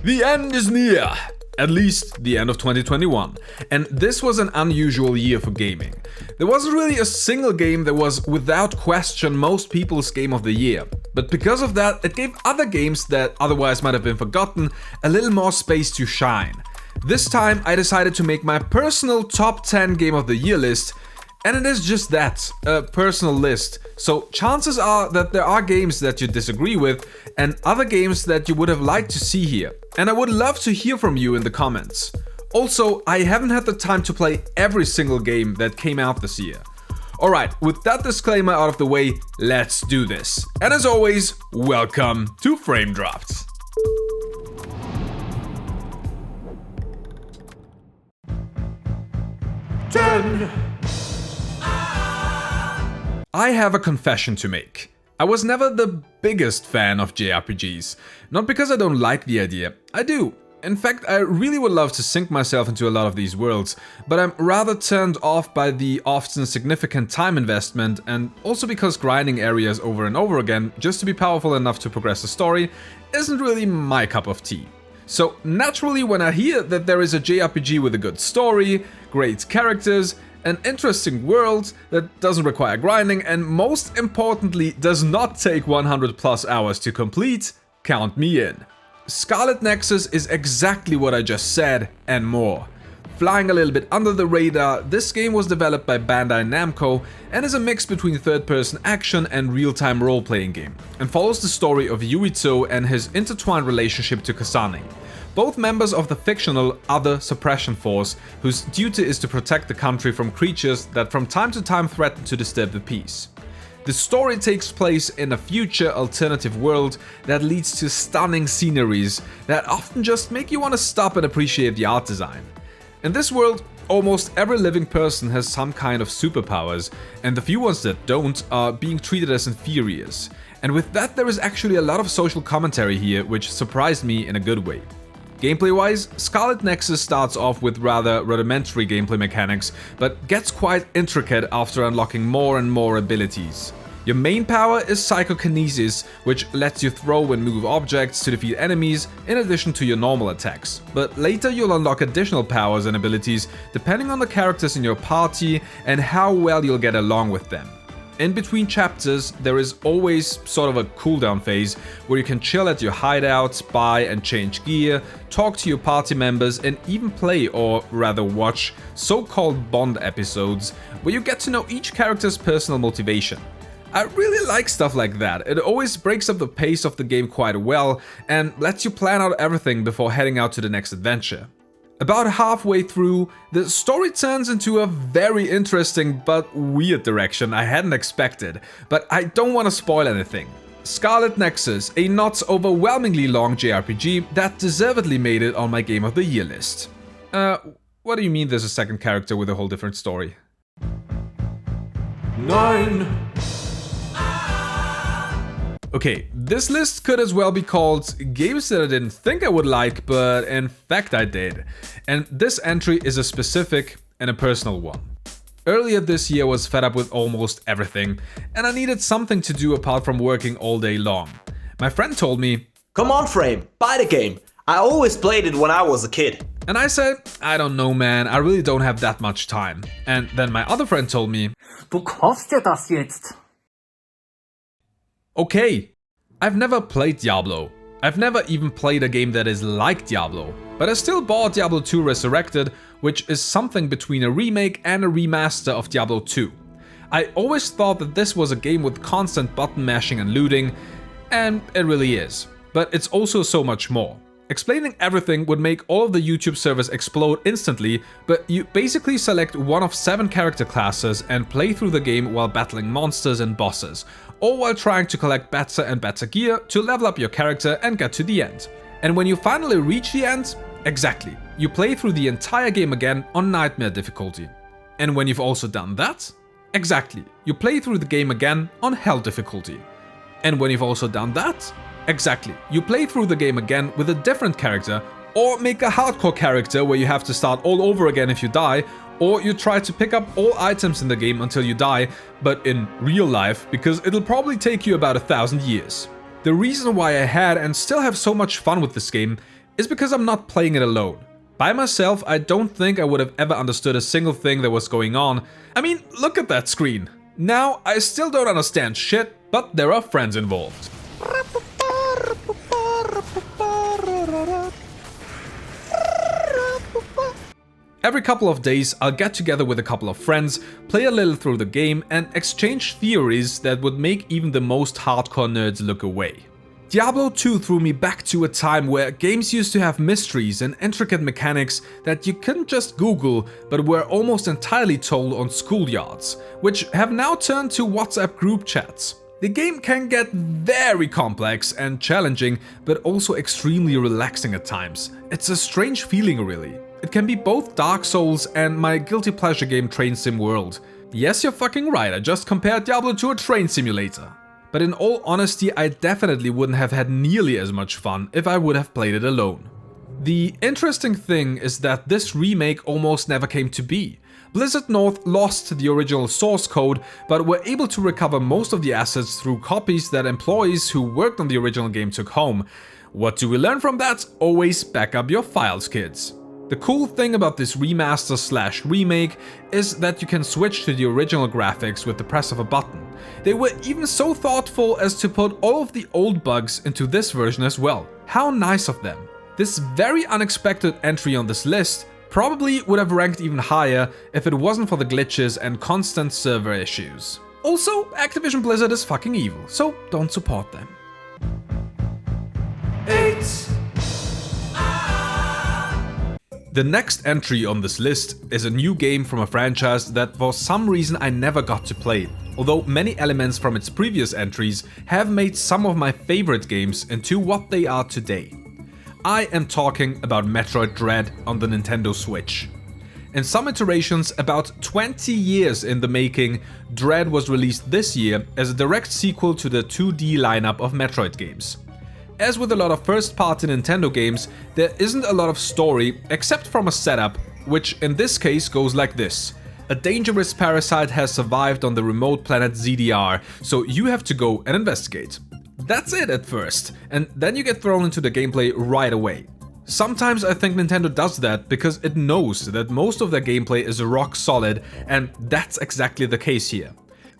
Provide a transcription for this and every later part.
The end is near. At least the end of 2021. And this was an unusual year for gaming. There wasn't really a single game that was without question most people's game of the year. But because of that, it gave other games that otherwise might have been forgotten a little more space to shine. This time I decided to make my personal top 10 game of the year list. And it is just that, a personal list. So chances are that there are games that you disagree with and other games that you would have liked to see here. And I would love to hear from you in the comments. Also, I haven't had the time to play every single game that came out this year. Alright, with that disclaimer out of the way, let's do this. And as always, welcome to Framedropped. I have a confession to make. I was never the biggest fan of JRPGs. Not because I don't like the idea, I do. In fact, I really would love to sink myself into a lot of these worlds, but I'm rather turned off by the often significant time investment and also because grinding areas over and over again just to be powerful enough to progress the story isn't really my cup of tea. So naturally, when I hear that there is a JRPG with a good story, great characters, an interesting world that doesn't require grinding and most importantly does not take 100 plus hours to complete, count me in. Scarlet Nexus is exactly what I just said and more. Flying a little bit under the radar, this game was developed by Bandai Namco and is a mix between third-person action and real-time role-playing game, and follows the story of Yuito and his intertwined relationship to Kasane, both members of the fictional Other Suppression Force, whose duty is to protect the country from creatures that from time to time threaten to disturb the peace. The story takes place in a future alternative world that leads to stunning sceneries that often just make you want to stop and appreciate the art design. In this world, almost every living person has some kind of superpowers, and the few ones that don't are being treated as inferiors. And with that, there is actually a lot of social commentary here, which surprised me in a good way. Gameplay-wise, Scarlet Nexus starts off with rather rudimentary gameplay mechanics, but gets quite intricate after unlocking more and more abilities. Your main power is Psychokinesis, which lets you throw and move objects to defeat enemies in addition to your normal attacks. But later you'll unlock additional powers and abilities depending on the characters in your party and how well you'll get along with them. In between chapters, there is always sort of a cooldown phase where you can chill at your hideouts, buy and change gear, talk to your party members and even play or rather watch so-called Bond episodes where you get to know each character's personal motivation. I really like stuff like that. It always breaks up the pace of the game quite well and lets you plan out everything before heading out to the next adventure. About halfway through, the story turns into a very interesting but weird direction I hadn't expected, but I don't want to spoil anything. Scarlet Nexus, a not overwhelmingly long JRPG that deservedly made it on my Game of the Year list. What do you mean there's a second character with a whole different story? 9. Okay, this list could as well be called games that I didn't think I would like, but in fact I did. And this entry is a specific and a personal one. Earlier this year I was fed up with almost everything, and I needed something to do apart from working all day long. My friend told me, "Come on Frame, buy the game. I always played it when I was a kid." And I said, "I don't know man, I really don't have that much time." And then my other friend told me, "Du kaufst dir das jetzt." Okay, I've never played Diablo. I've never even played a game that is like Diablo, but I still bought Diablo 2 Resurrected, which is something between a remake and a remaster of Diablo 2. I always thought that this was a game with constant button mashing and looting, and it really is. But it's also so much more. Explaining everything would make all of the YouTube servers explode instantly, but you basically select one of 7 character classes and play through the game while battling monsters and bosses, all while trying to collect better and better gear to level up your character and get to the end. And when you finally reach the end, exactly, you play through the entire game again on Nightmare difficulty. And when you've also done that, exactly, you play through the game again on Hell difficulty. And when you've also done that, exactly, you play through the game again with a different character, or make a hardcore character where you have to start all over again if you die, or you try to pick up all items in the game until you die, but in real life, because it'll probably take you about 1,000 years. The reason why I had and still have so much fun with this game is because I'm not playing it alone. By myself, I don't think I would have ever understood a single thing that was going on. I mean, look at that screen. Now, I still don't understand shit, but there are friends involved. Every couple of days, I'll get together with a couple of friends, play a little through the game, and exchange theories that would make even the most hardcore nerds look away. Diablo 2 threw me back to a time where games used to have mysteries and intricate mechanics that you couldn't just Google, but were almost entirely told on schoolyards, which have now turned to WhatsApp group chats. The game can get very complex and challenging, but also extremely relaxing at times. It's a strange feeling, really. It can be both Dark Souls and my guilty pleasure game Train Sim World. Yes, you're fucking right, I just compared Diablo to a train simulator. But in all honesty, I definitely wouldn't have had nearly as much fun if I would have played it alone. The interesting thing is that this remake almost never came to be. Blizzard North lost the original source code, but were able to recover most of the assets through copies that employees who worked on the original game took home. What do we learn from that? Always back up your files, kids. The cool thing about this remaster/remake is that you can switch to the original graphics with the press of a button. They were even so thoughtful as to put all of the old bugs into this version as well. How nice of them. This very unexpected entry on this list probably would have ranked even higher if it wasn't for the glitches and constant server issues. Also, Activision Blizzard is fucking evil, so don't support them. 8. The next entry on this list is a new game from a franchise that for some reason I never got to play, although many elements from its previous entries have made some of my favorite games into what they are today. I am talking about Metroid Dread on the Nintendo Switch. In some iterations, about 20 years in the making, Dread was released this year as a direct sequel to the 2D lineup of Metroid games. As with a lot of first-party Nintendo games, there isn't a lot of story except from a setup, which in this case goes like this. A dangerous parasite has survived on the remote planet ZDR, so you have to go and investigate. That's it at first, and then you get thrown into the gameplay right away. Sometimes I think Nintendo does that because it knows that most of their gameplay is rock solid, and that's exactly the case here.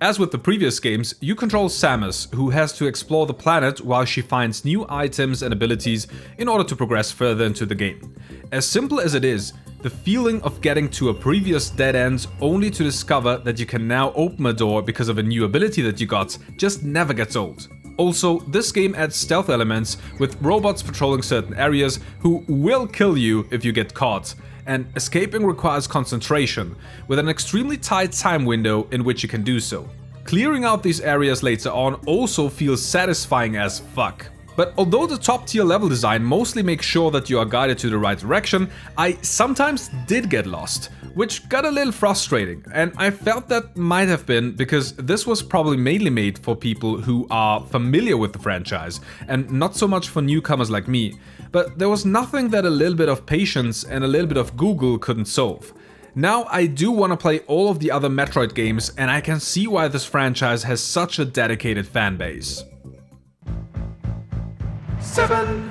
As with the previous games, you control Samus, who has to explore the planet while she finds new items and abilities in order to progress further into the game. As simple as it is, the feeling of getting to a previous dead end only to discover that you can now open a door because of a new ability that you got just never gets old. Also, this game adds stealth elements with robots patrolling certain areas who will kill you if you get caught. And escaping requires concentration, with an extremely tight time window in which you can do so. Clearing out these areas later on also feels satisfying as fuck. But although the top tier level design mostly makes sure that you are guided to the right direction, I sometimes did get lost, which got a little frustrating, and I felt that might have been because this was probably mainly made for people who are familiar with the franchise, and not so much for newcomers like me. But there was nothing that a little bit of patience and a little bit of Google couldn't solve. Now I do want to play all of the other Metroid games, and I can see why this franchise has such a dedicated fan base. 7.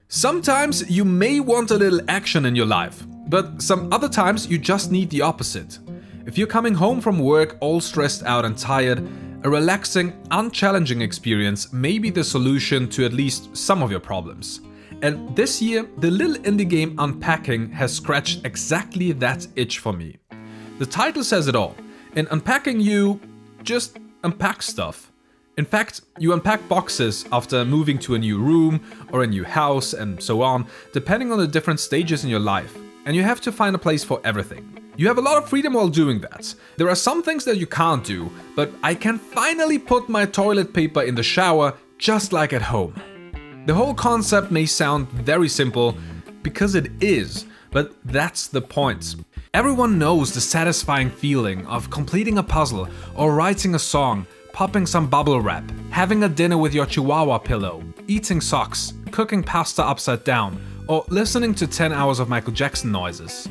Sometimes you may want a little action in your life, but some other times you just need the opposite. If you're coming home from work all stressed out and tired, a relaxing, unchallenging experience may be the solution to at least some of your problems. And this year, the little indie game Unpacking has scratched exactly that itch for me. The title says it all. In Unpacking, you just unpack stuff. In fact, you unpack boxes after moving to a new room or a new house and so on, depending on the different stages in your life. And you have to find a place for everything. You have a lot of freedom while doing that. There are some things that you can't do, but I can finally put my toilet paper in the shower just like at home. The whole concept may sound very simple, because it is, but that's the point. Everyone knows the satisfying feeling of completing a puzzle or writing a song, popping some bubble wrap, having a dinner with your chihuahua pillow, eating socks, cooking pasta upside down, or listening to 10 hours of Michael Jackson noises.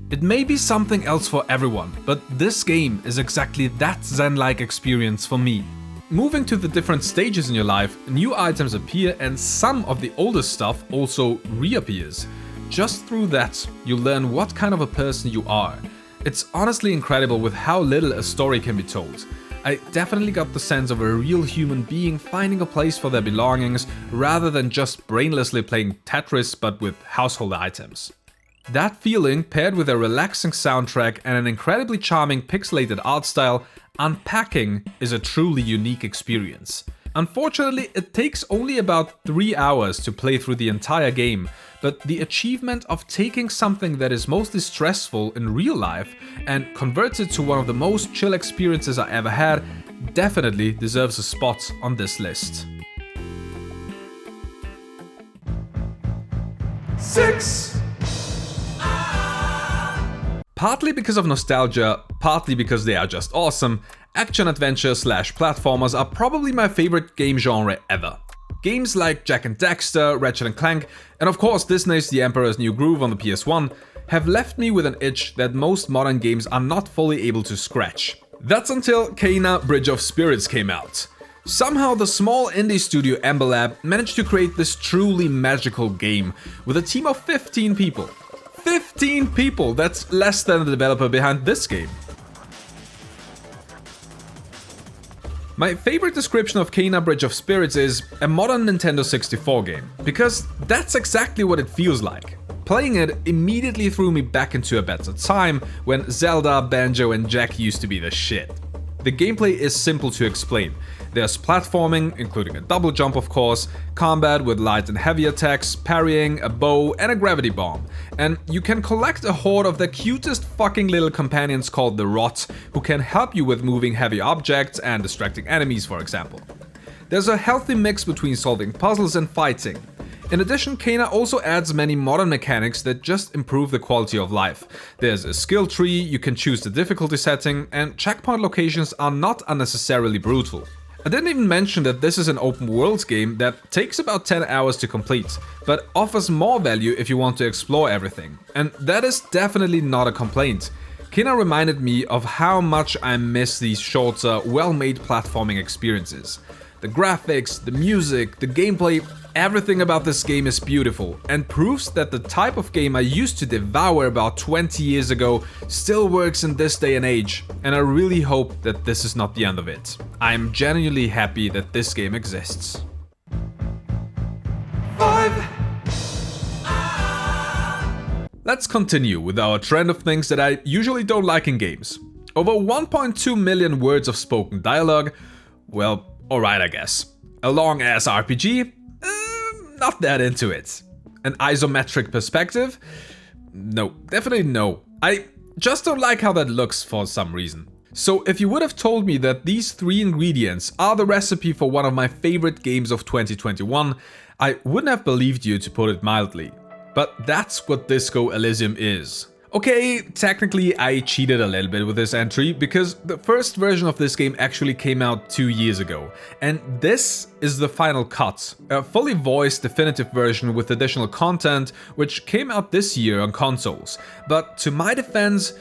It may be something else for everyone, but this game is exactly that Zen-like experience for me. Moving to the different stages in your life, new items appear and some of the older stuff also reappears. Just through that, you learn what kind of a person you are. It's honestly incredible with how little a story can be told. I definitely got the sense of a real human being finding a place for their belongings rather than just brainlessly playing Tetris but with household items. That feeling, paired with a relaxing soundtrack and an incredibly charming pixelated art style, unpacking is a truly unique experience. Unfortunately, it takes only about 3 hours to play through the entire game, but the achievement of taking something that is mostly stressful in real life and converts it to one of the most chill experiences I ever had definitely deserves a spot on this list. 6. Partly because of nostalgia, partly because they are just awesome, action-adventure / platformers are probably my favorite game genre ever. Games like Jak and Daxter, Ratchet & Clank, and of course Disney's The Emperor's New Groove on the PS1 have left me with an itch that most modern games are not fully able to scratch. That's until Kena Bridge of Spirits came out. Somehow the small indie studio Ember Lab managed to create this truly magical game with a team of 15 people. 15 people! That's less than the developer behind this game. My favorite description of Kena Bridge of Spirits is a modern Nintendo 64 game, because that's exactly what it feels like. Playing it immediately threw me back into a better time when Zelda, Banjo and Jak used to be the shit. The gameplay is simple to explain. There's platforming, including a double jump of course, combat with light and heavy attacks, parrying, a bow and a gravity bomb. And you can collect a horde of the cutest fucking little companions called the Rot, who can help you with moving heavy objects and distracting enemies, for example. There's a healthy mix between solving puzzles and fighting. In addition, Kena also adds many modern mechanics that just improve the quality of life. There's a skill tree, you can choose the difficulty setting, and checkpoint locations are not unnecessarily brutal. I didn't even mention that this is an open world game that takes about 10 hours to complete, but offers more value if you want to explore everything. And that is definitely not a complaint. Kena reminded me of how much I miss these shorter, well-made platforming experiences. The graphics, the music, the gameplay, everything about this game is beautiful and proves that the type of game I used to devour about 20 years ago still works in this day and age, and I really hope that this is not the end of it. I'm genuinely happy that this game exists. 5. Let's continue with our trend of things that I usually don't like in games. Over 1.2 million words of spoken dialogue, well, alright I guess. A long ass RPG? Not that into it. An isometric perspective? No, definitely no. I just don't like how that looks for some reason. So if you would have told me that these 3 ingredients are the recipe for one of my favorite games of 2021, I wouldn't have believed you, to put it mildly. But that's what Disco Elysium is. Okay, technically I cheated a little bit with this entry because the first version of this game actually came out 2 years ago. And this is the final cut, a fully voiced definitive version with additional content which came out this year on consoles. But to my defense,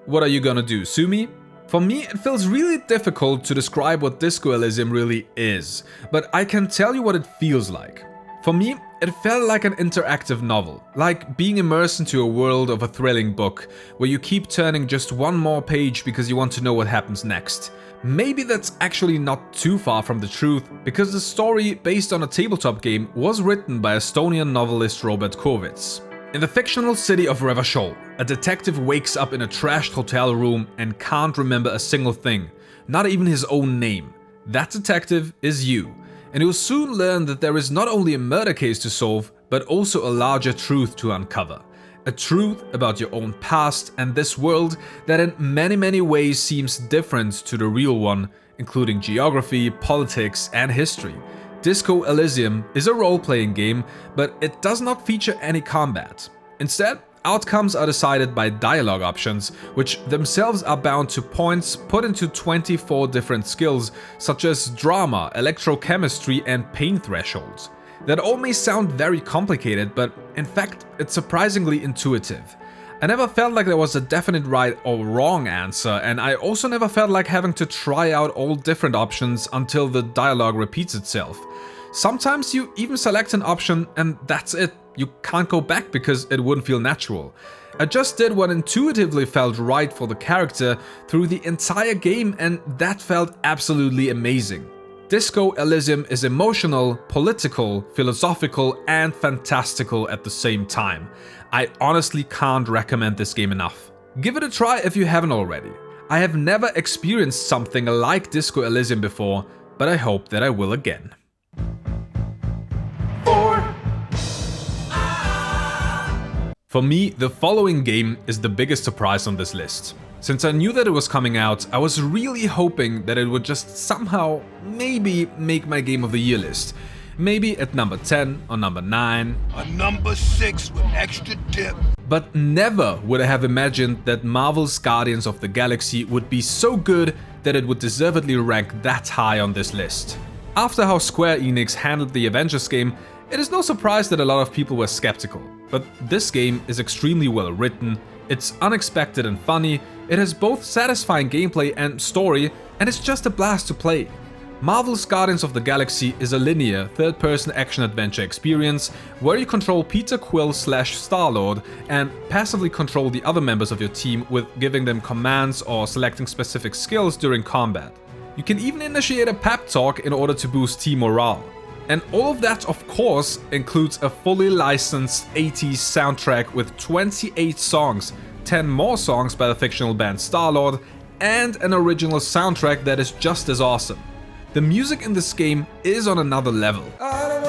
what are you gonna do, sue me? For me, it feels really difficult to describe what Disco Elysium really is, but I can tell you what it feels like. For me, it felt like an interactive novel, like being immersed into a world of a thrilling book, where you keep turning just one more page because you want to know what happens next. Maybe that's actually not too far from the truth, because the story, based on a tabletop game, was written by Estonian novelist Robert Kovits. In the fictional city of Revachol, a detective wakes up in a trashed hotel room and can't remember a single thing, not even his own name. That detective is you. And you'll soon learn that there is not only a murder case to solve, but also a larger truth to uncover. A truth about your own past and this world that in many ways seems different to the real one, including geography, politics and history. Disco Elysium is a role-playing game, but it does not feature any combat. Instead, outcomes are decided by dialogue options, which themselves are bound to points put into 24 different skills, such as drama, electrochemistry, and pain thresholds. That all may sound very complicated, but in fact, it's surprisingly intuitive. I never felt like there was a definite right or wrong answer, and I also never felt like having to try out all different options until the dialogue repeats itself. Sometimes you even select an option and that's it. You can't go back because it wouldn't feel natural. I just did what intuitively felt right for the character through the entire game, and that felt absolutely amazing. Disco Elysium is emotional, political, philosophical, and fantastical at the same time. I honestly can't recommend this game enough. Give it a try if you haven't already. I have never experienced something like Disco Elysium before, but I hope that I will again. For me, the following game is the biggest surprise on this list. Since I knew that it was coming out, I was really hoping that it would just somehow, maybe, make my Game of the Year list. Maybe at number 10 or number 9. A number 6 with extra dip. But never would I have imagined that Marvel's Guardians of the Galaxy would be so good that it would deservedly rank that high on this list. After how Square Enix handled the Avengers game, it is no surprise that a lot of people were skeptical. But this game is extremely well written, it's unexpected and funny, it has both satisfying gameplay and story, and it's just a blast to play. Marvel's Guardians of the Galaxy is a linear, third-person action-adventure experience where you control Peter Quill / Star-Lord and passively control the other members of your team with giving them commands or selecting specific skills during combat. You can even initiate a pep talk in order to boost team morale. And all of that, of course, includes a fully licensed 80s soundtrack with 28 songs, 10 more songs by the fictional band Star-Lord, and an original soundtrack that is just as awesome. The music in this game is on another level. I don't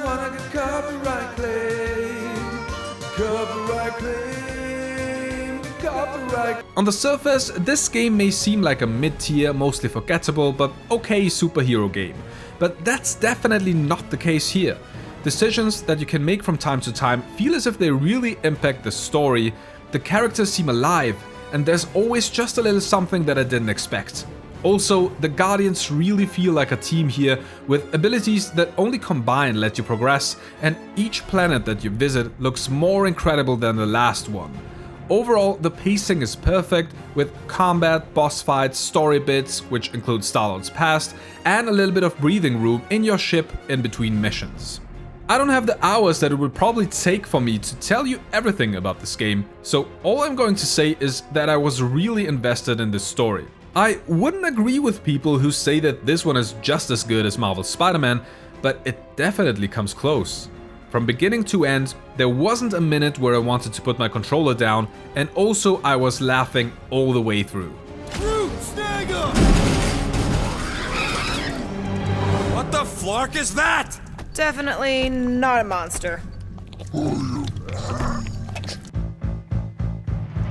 wanna get copyright claim. On the surface, this game may seem like a mid-tier, mostly forgettable, but okay superhero game. But that's definitely not the case here. Decisions that you can make from time to time feel as if they really impact the story, the characters seem alive, and there's always just a little something that I didn't expect. Also, the Guardians really feel like a team here, with abilities that only combined let you progress, and each planet that you visit looks more incredible than the last one. Overall, the pacing is perfect, with combat, boss fights, story bits, which include Star-Lord's past, and a little bit of breathing room in your ship in between missions. I don't have the hours that it would probably take for me to tell you everything about this game, so all I'm going to say is that I was really invested in this story. I wouldn't agree with people who say that this one is just as good as Marvel's Spider-Man, but it definitely comes close. From beginning to end, there wasn't a minute where I wanted to put my controller down, and also I was laughing all the way through. What the flark is that? Definitely not a monster.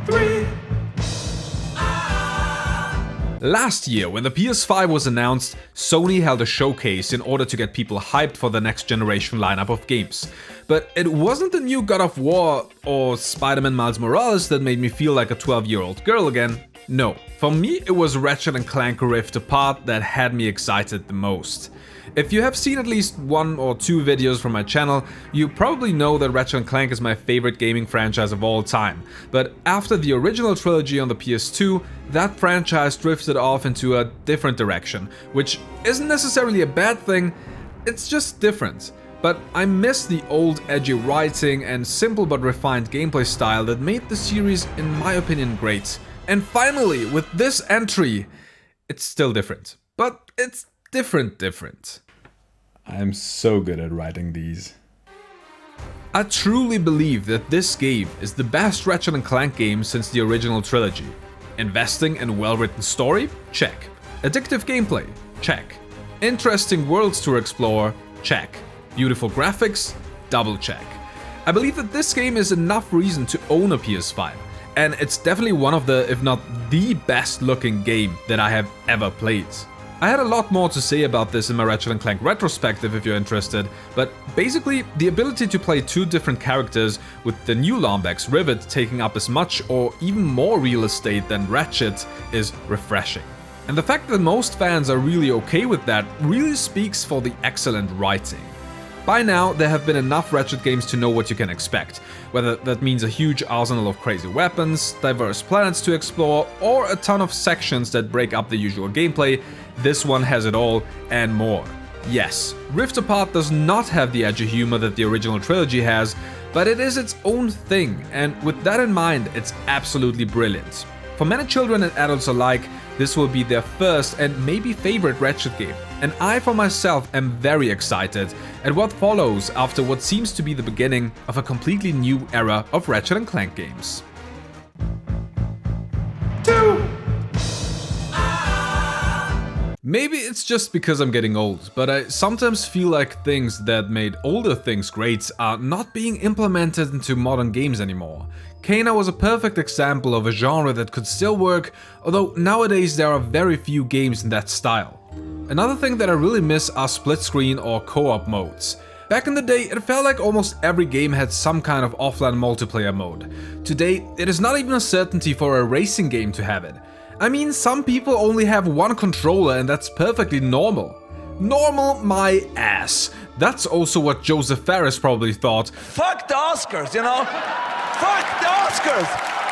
3. Last year, when the PS5 was announced, Sony held a showcase in order to get people hyped for the next generation lineup of games. But it wasn't the new God of War or Spider-Man Miles Morales that made me feel like a 12-year-old girl again. No, for me it was Ratchet & Clank Rift Apart that had me excited the most. If you have seen at least 1 or 2 videos from my channel, you probably know that Ratchet & Clank is my favorite gaming franchise of all time. But after the original trilogy on the PS2, that franchise drifted off into a different direction, which isn't necessarily a bad thing, it's just different. But I miss the old edgy writing and simple but refined gameplay style that made the series, in my opinion, great. And finally, with this entry, it's still different. But it's different. I'm so good at writing these. I truly believe that this game is the best Ratchet & Clank game since the original trilogy. Investing in well-written story? Check. Addictive gameplay? Check. Interesting worlds to explore? Check. Beautiful graphics? Double check. I believe that this game is enough reason to own a PS5, and it's definitely one of the, if not the best looking game that I have ever played. I had a lot more to say about this in my Ratchet & Clank retrospective if you're interested, but basically the ability to play 2 different characters with the new Lombax Rivet taking up as much or even more real estate than Ratchet is refreshing. And the fact that most fans are really okay with that really speaks for the excellent writing. By now, there have been enough Ratchet games to know what you can expect, whether that means a huge arsenal of crazy weapons, diverse planets to explore, or a ton of sections that break up the usual gameplay. This one has it all and more. Yes, Rift Apart does not have the edgy humor that the original trilogy has, but it is its own thing, and with that in mind, it's absolutely brilliant. For many children and adults alike, this will be their first and maybe favorite Ratchet game, and I for myself am very excited at what follows after what seems to be the beginning of a completely new era of Ratchet & Clank games. 2. Maybe it's just because I'm getting old, but I sometimes feel like things that made older things great are not being implemented into modern games anymore. Kena was a perfect example of a genre that could still work, although nowadays there are very few games in that style. Another thing that I really miss are split screen or co-op modes. Back in the day, it felt like almost every game had some kind of offline multiplayer mode. Today, it is not even a certainty for a racing game to have it. I mean, some people only have one controller and that's perfectly normal. Normal my ass. That's also what Joseph Fares probably thought. Fuck the Oscars, you know? Fuck the Oscars!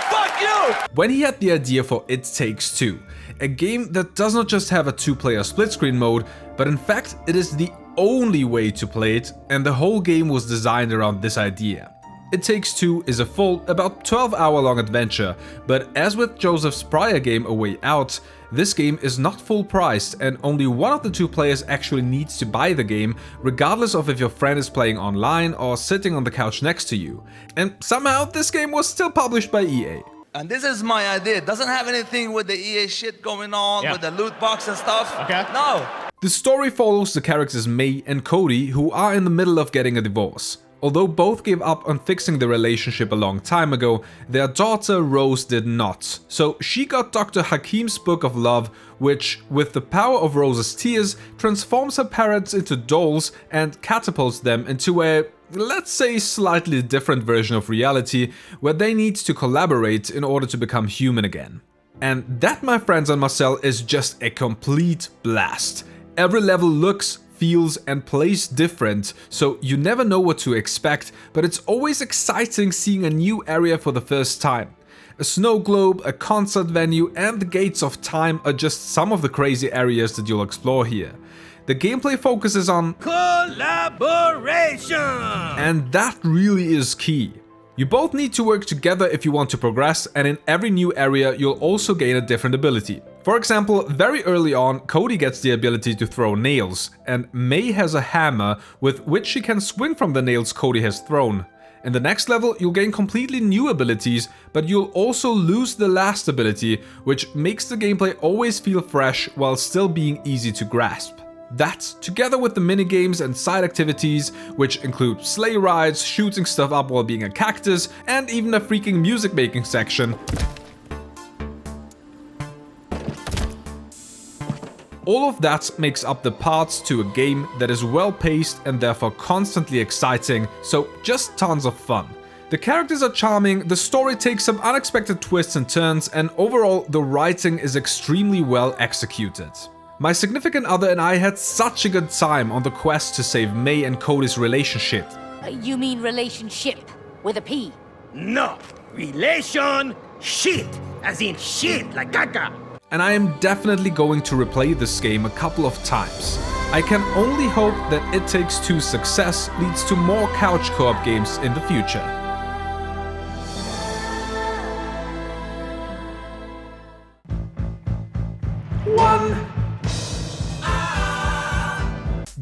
Fuck you! When he had the idea for It Takes Two, a game that does not just have a two-player split-screen mode, but in fact it is the only way to play it, and the whole game was designed around this idea. It Takes Two is a full, about 12-hour-long adventure, but as with Joseph's prior game A Way Out, this game is not full priced and only one of the two players actually needs to buy the game, regardless of if your friend is playing online or sitting on the couch next to you. And somehow this game was still published by EA. And this is my idea. It doesn't have anything with the EA shit going on, with the loot box and stuff. Okay. No. The story follows the characters May and Cody, who are in the middle of getting a divorce. Although both gave up on fixing the relationship a long time ago, their daughter Rose did not. So she got Dr. Hakim's Book of Love, which, with the power of Rose's tears, transforms her parents into dolls and catapults them into a, let's say, slightly different version of reality, where they need to collaborate in order to become human again. And that, my friends and Marcel, is just a complete blast. Every level looks, feels and plays different, so you never know what to expect, but it's always exciting seeing a new area for the first time. A snow globe, a concert venue and the Gates of Time are just some of the crazy areas that you'll explore here. The gameplay focuses on collaboration, and that really is key. You both need to work together if you want to progress, and in every new area you'll also gain a different ability. For example, very early on, Cody gets the ability to throw nails, and May has a hammer with which she can swing from the nails Cody has thrown. In the next level, you'll gain completely new abilities, but you'll also lose the last ability, which makes the gameplay always feel fresh while still being easy to grasp. That, together with the minigames and side activities, which include sleigh rides, shooting stuff up while being a cactus, and even a freaking music making section. All of that makes up the parts to a game that is well paced and therefore constantly exciting, so just tons of fun. The characters are charming, the story takes some unexpected twists and turns, and overall the writing is extremely well executed. My significant other and I had such a good time on the quest to save May and Cody's relationship. You mean relationship with a P? No, relation shit, as in shit like caca. And I am definitely going to replay this game a couple of times. I can only hope that It Takes Two's success leads to more couch co-op games in the future.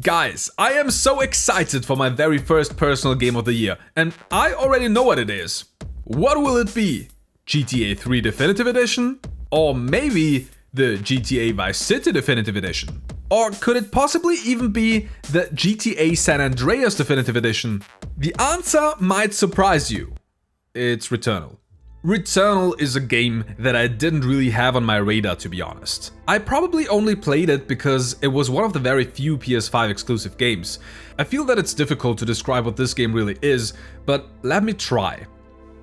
Guys, I am so excited for my very first personal game of the year, and I already know what it is. What will it be? GTA 3 Definitive Edition? Or maybe the GTA Vice City Definitive Edition? Or could it possibly even be the GTA San Andreas Definitive Edition? The answer might surprise you. It's Returnal. Returnal is a game that I didn't really have on my radar, to be honest. I probably only played it because it was one of the very few PS5 exclusive games. I feel that it's difficult to describe what this game really is, but let me try.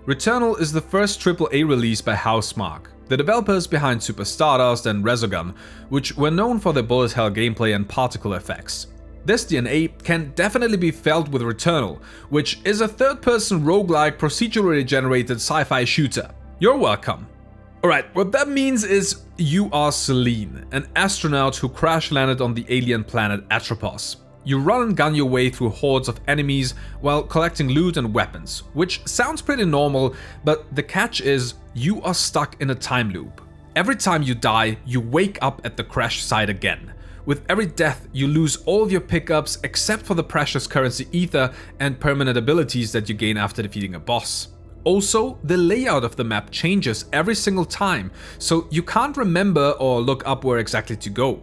Returnal is the first AAA release by Housemarque, the developers behind Super Stardust and Resogun, which were known for their bullet hell gameplay and particle effects. This DNA can definitely be felt with Returnal, which is a third-person roguelike procedurally generated sci-fi shooter. You're welcome. Alright, what that means is you are Celine, an astronaut who crash-landed on the alien planet Atropos. You run and gun your way through hordes of enemies while collecting loot and weapons, which sounds pretty normal, but the catch is you are stuck in a time loop. Every time you die, you wake up at the crash site again. With every death, you lose all of your pickups except for the precious currency ether and permanent abilities that you gain after defeating a boss. Also, the layout of the map changes every single time, so you can't remember or look up where exactly to go.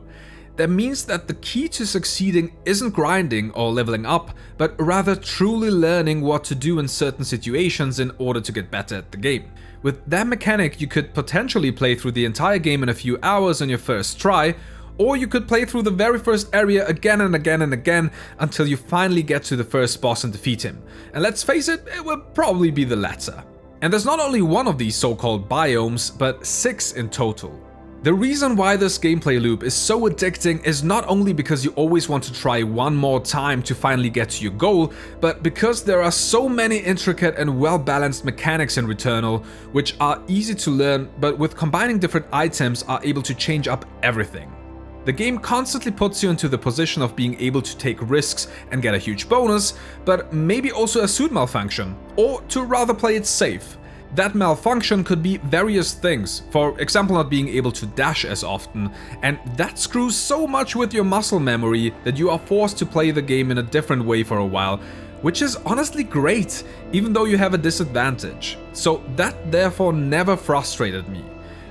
That means that the key to succeeding isn't grinding or leveling up, but rather truly learning what to do in certain situations in order to get better at the game. With that mechanic, you could potentially play through the entire game in a few hours on your first try, or you could play through the very first area again and again and again until you finally get to the first boss and defeat him. And let's face it, it will probably be the latter. And there's not only one of these so-called biomes, but 6 in total. The reason why this gameplay loop is so addicting is not only because you always want to try one more time to finally get to your goal, but because there are so many intricate and well-balanced mechanics in Returnal, which are easy to learn, but with combining different items are able to change up everything. The game constantly puts you into the position of being able to take risks and get a huge bonus, but maybe also a suit malfunction, or to rather play it safe. That malfunction could be various things, for example not being able to dash as often, and that screws so much with your muscle memory that you are forced to play the game in a different way for a while, which is honestly great, even though you have a disadvantage. So that therefore never frustrated me.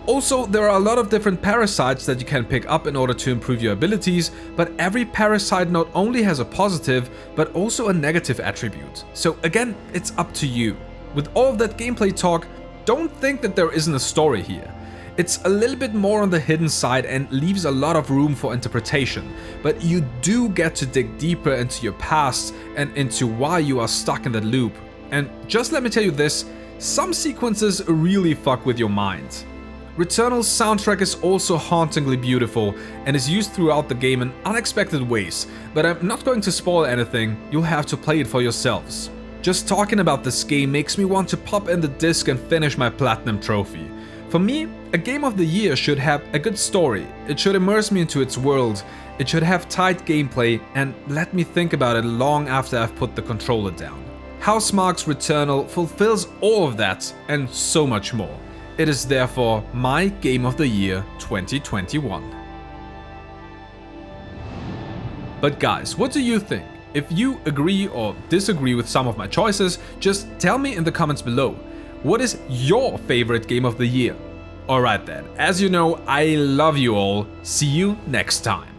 Also, there are a lot of different parasites that you can pick up in order to improve your abilities, but every parasite not only has a positive, but also a negative attribute. So again, it's up to you. With all of that gameplay talk, don't think that there isn't a story here. It's a little bit more on the hidden side and leaves a lot of room for interpretation, but you do get to dig deeper into your past and into why you are stuck in that loop. And just let me tell you this, some sequences really fuck with your mind. Returnal's soundtrack is also hauntingly beautiful and is used throughout the game in unexpected ways, but I'm not going to spoil anything, you'll have to play it for yourselves. Just talking about this game makes me want to pop in the disc and finish my platinum trophy. For me, a game of the year should have a good story, it should immerse me into its world, it should have tight gameplay and let me think about it long after I've put the controller down. Housemarque's Returnal fulfills all of that and so much more. It is therefore my Game of the Year 2021. But guys, what do you think? If you agree or disagree with some of my choices, just tell me in the comments below. What is your favorite game of the year? Alright then, as you know, I love you all. See you next time.